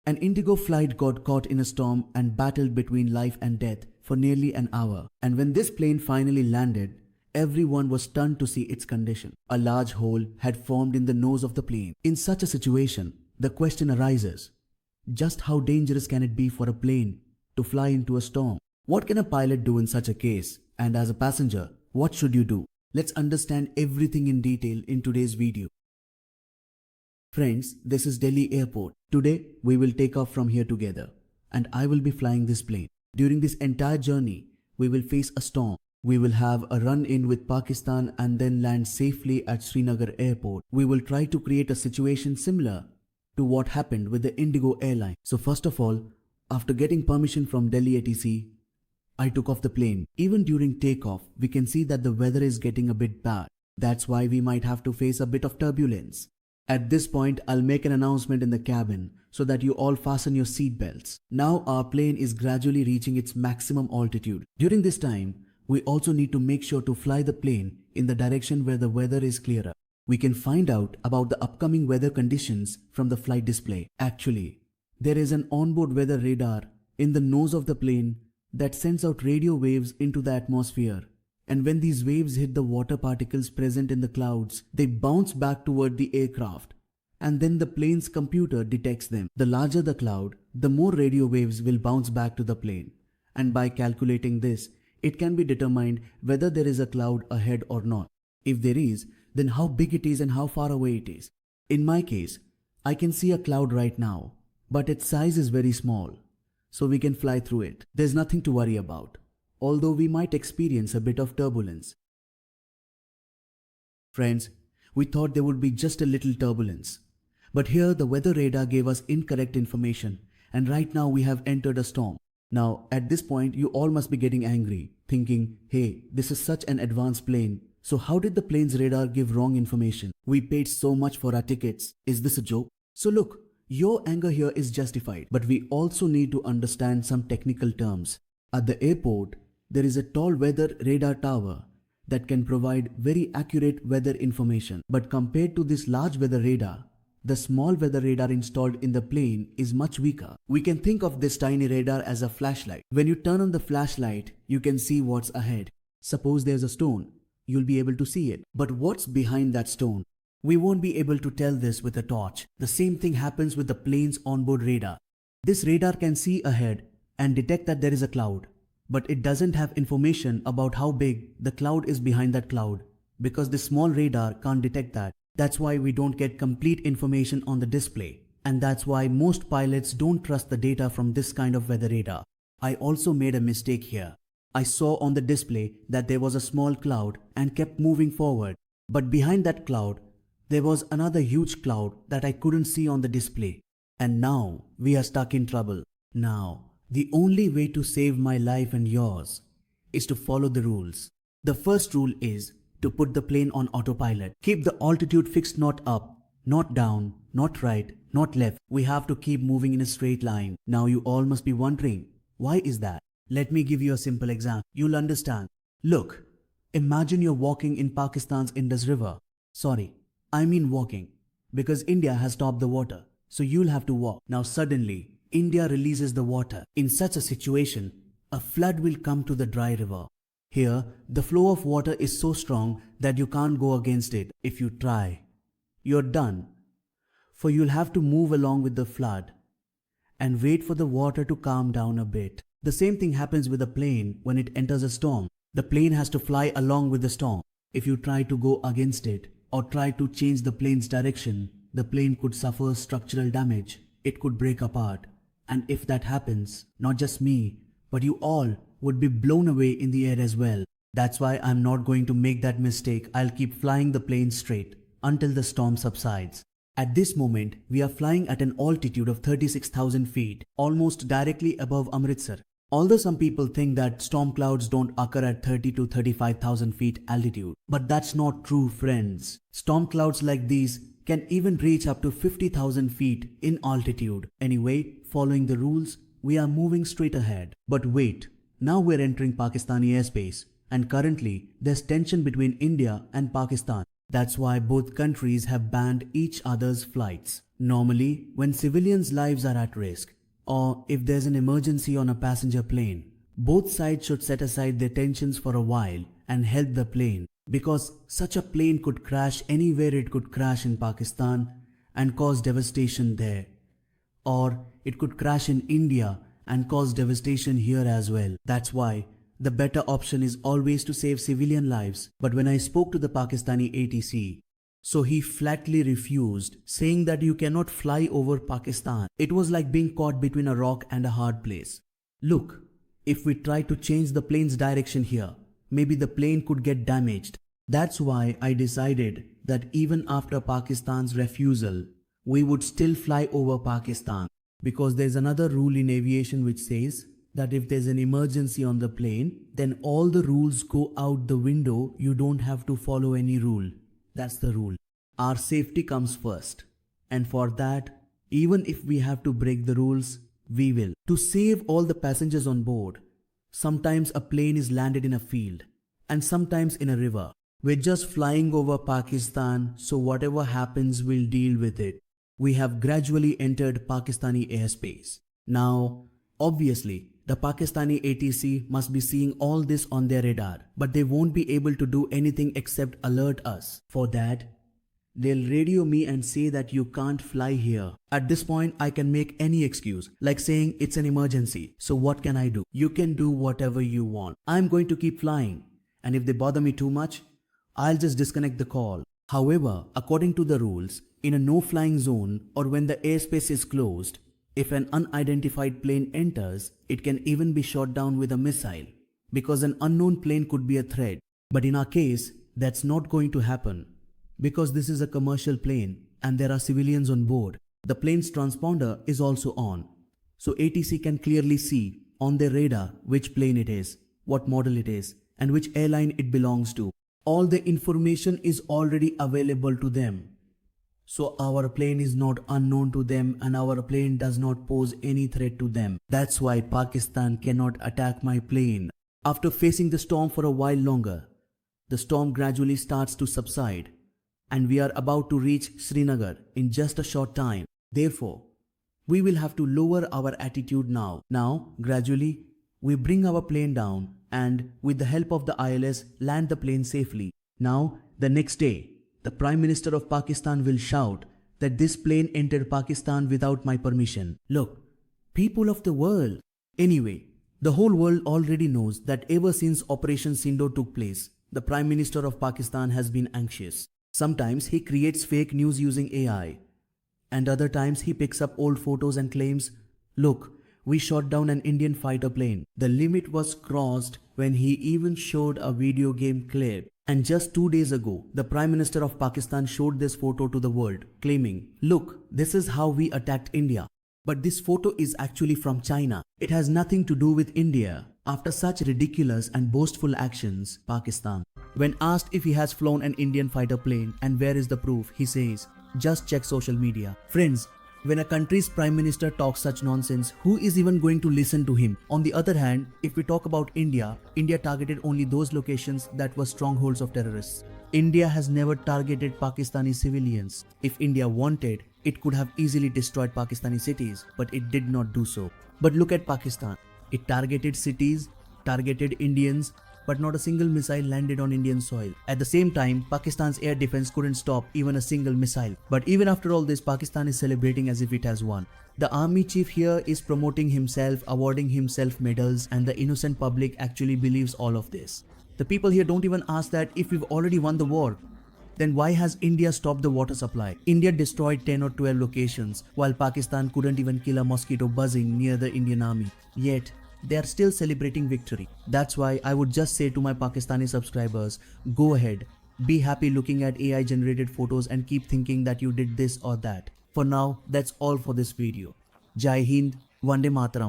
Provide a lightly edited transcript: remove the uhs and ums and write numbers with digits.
An Indigo flight got caught in a storm and battled between life and death for nearly an hour. And when this plane finally landed, everyone was stunned to see its condition. A large hole had formed in the nose of the plane. In such a situation, the question arises, just how dangerous can it be for a plane to fly into a storm? What can a pilot do in such a case? And as a passenger, what should you do? Let's understand everything in detail in today's video. Friends, this is Delhi Airport. Today, we will take off from here together, and I will be flying this plane. During this entire journey, we will face a storm. We will have a run-in with Pakistan and then land safely at Srinagar Airport. We will try to create a situation similar to what happened with the Indigo airline. So first of all, after getting permission from Delhi ATC, I took off the plane. Even during takeoff, we can see that the weather is getting a bit bad. That's why we might have to face a bit of turbulence. At this point, I'll make an announcement in the cabin so that you all fasten your seat belts. Now our plane is gradually reaching its maximum altitude. During this time, we also need to make sure to fly the plane in the direction where the weather is clearer. We can find out about the upcoming weather conditions from the flight display. Actually, there is an onboard weather radar in the nose of the plane that sends out radio waves into the atmosphere. And when these waves hit the water particles present in the clouds, they bounce back toward the aircraft. And then the plane's computer detects them. The larger the cloud, the more radio waves will bounce back to the plane. And by calculating this, it can be determined whether there is a cloud ahead or not. If there is, then how big it is and how far away it is. In my case, I can see a cloud right now, but its size is very small, so we can fly through it. There's nothing to worry about, although we might experience a bit of turbulence. Friends, we thought there would be just a little turbulence. But here the weather radar gave us incorrect information, and right now we have entered a storm. Now, at this point, you all must be getting angry, thinking, hey, this is such an advanced plane. So how did the plane's radar give wrong information? We paid so much for our tickets. Is this a joke? So look, your anger here is justified, but we also need to understand some technical terms. At the airport, there is a tall weather radar tower that can provide very accurate weather information. But compared to this large weather radar, the small weather radar installed in the plane is much weaker. We can think of this tiny radar as a flashlight. When you turn on the flashlight, you can see what's ahead. Suppose there's a stone, you'll be able to see it. But what's behind that stone? We won't be able to tell this with a torch. The same thing happens with the plane's onboard radar. This radar can see ahead and detect that there is a cloud, but it doesn't have information about how big the cloud is behind that cloud, because the small radar can't detect that. That's why we don't get complete information on the display. And that's why most pilots don't trust the data from this kind of weather radar. I also made a mistake here. I saw on the display that there was a small cloud and kept moving forward. But behind that cloud, there was another huge cloud that I couldn't see on the display. And now we are stuck in trouble. Now, the only way to save my life and yours is to follow the rules. The first rule is to put the plane on autopilot. Keep the altitude fixed, not up, not down, not right, not left. We have to keep moving in a straight line. Now you all must be wondering, why is that? Let me give you a simple example. You'll understand. Look, imagine you're walking in Pakistan's Indus River. Sorry, I mean walking, because India has stopped the water, so you'll have to walk. Now suddenly, India releases the water. In such a situation, a flood will come to the dry river. Here, the flow of water is so strong that you can't go against it. If you try, you're done. For you'll have to move along with the flood and wait for the water to calm down a bit. The same thing happens with a plane when it enters a storm. The plane has to fly along with the storm. If you try to go against it or try to change the plane's direction, the plane could suffer structural damage. It could break apart. And if that happens, not just me, but you all would be blown away in the air as well. That's why I'm not going to make that mistake. I'll keep flying the plane straight until the storm subsides. At this moment, we are flying at an altitude of 36,000 feet, almost directly above Amritsar. Although some people think that storm clouds don't occur at 30 to 35,000 feet altitude. But that's not true, friends. Storm clouds like these can even reach up to 50,000 feet in altitude. Anyway, following the rules, we are moving straight ahead. But wait, now we're entering Pakistani airspace, and currently there's tension between India and Pakistan. That's why both countries have banned each other's flights. Normally, when civilians' lives are at risk, or if there's an emergency on a passenger plane, both sides should set aside their tensions for a while and help the plane, because such a plane could crash anywhere. It could crash in Pakistan and cause devastation there, or it could crash in India and cause devastation here as well. That's why the better option is always to save civilian lives. But when I spoke to the Pakistani ATC, so he flatly refused, saying that you cannot fly over Pakistan. It was like being caught between a rock and a hard place. Look, if we try to change the plane's direction here, maybe the plane could get damaged. That's why I decided that even after Pakistan's refusal, we would still fly over Pakistan. Because there's another rule in aviation which says that if there's an emergency on the plane, then all the rules go out the window. You don't have to follow any rule. That's the rule. Our safety comes first. And for that, even if we have to break the rules, we will. To save all the passengers on board, sometimes a plane is landed in a field and sometimes in a river. We're just flying over Pakistan, so whatever happens, we'll deal with it. We have gradually entered Pakistani airspace. Now, obviously, the Pakistani ATC must be seeing all this on their radar, but they won't be able to do anything except alert us. For that, they'll radio me and say that you can't fly here. At this point, I can make any excuse, like saying it's an emergency. So what can I do? You can do whatever you want. I'm going to keep flying, and if they bother me too much, I'll just disconnect the call. However, according to the rules, in a no-flying zone or when the airspace is closed, if an unidentified plane enters, it can even be shot down with a missile, because an unknown plane could be a threat. But in our case, that's not going to happen, because this is a commercial plane and there are civilians on board. The plane's transponder is also on, so ATC can clearly see on their radar which plane it is, what model it is, and which airline it belongs to. All the information is already available to them. So our plane is not unknown to them and our plane does not pose any threat to them. That's why Pakistan cannot attack my plane. After facing the storm for a while longer, the storm gradually starts to subside and we are about to reach Srinagar in just a short time. Therefore, we will have to lower our attitude now. Now, gradually, we bring our plane down and with the help of the ILS land the plane safely. Now, the next day, the Prime Minister of Pakistan will shout that this plane entered Pakistan without my permission. Look, people of the world. Anyway, the whole world already knows that ever since Operation Sindhu took place, the Prime Minister of Pakistan has been anxious. Sometimes he creates fake news using AI, and other times he picks up old photos and claims, look, we shot down an Indian fighter plane. The limit was crossed when he even showed a video game clip. And just 2 days ago, the Prime Minister of Pakistan showed this photo to the world, claiming, look, this is how we attacked India. But this photo is actually from China. It has nothing to do with India. After such ridiculous and boastful actions, Pakistan, when asked if he has flown an Indian fighter plane and where is the proof, he says, just check social media. Friends, when a country's Prime Minister talks such nonsense, who is even going to listen to him? On the other hand, if we talk about India, India targeted only those locations that were strongholds of terrorists. India has never targeted Pakistani civilians. If India wanted, it could have easily destroyed Pakistani cities, but it did not do so. But look at Pakistan. It targeted cities, targeted Indians, but not a single missile landed on Indian soil. At the same time, Pakistan's air defense couldn't stop even a single missile. But even after all this, Pakistan is celebrating as if it has won. The army chief here is promoting himself, awarding himself medals, and the innocent public actually believes all of this. The people here don't even ask that if we've already won the war, then why has India stopped the water supply? India destroyed 10 or 12 locations, while Pakistan couldn't even kill a mosquito buzzing near the Indian army. Yet, they are still celebrating victory. That's why I would just say to my Pakistani subscribers, go ahead, be happy looking at AI generated photos and keep thinking that you did this or that. For now, that's all for this video. Jai Hind, Vande Mataram.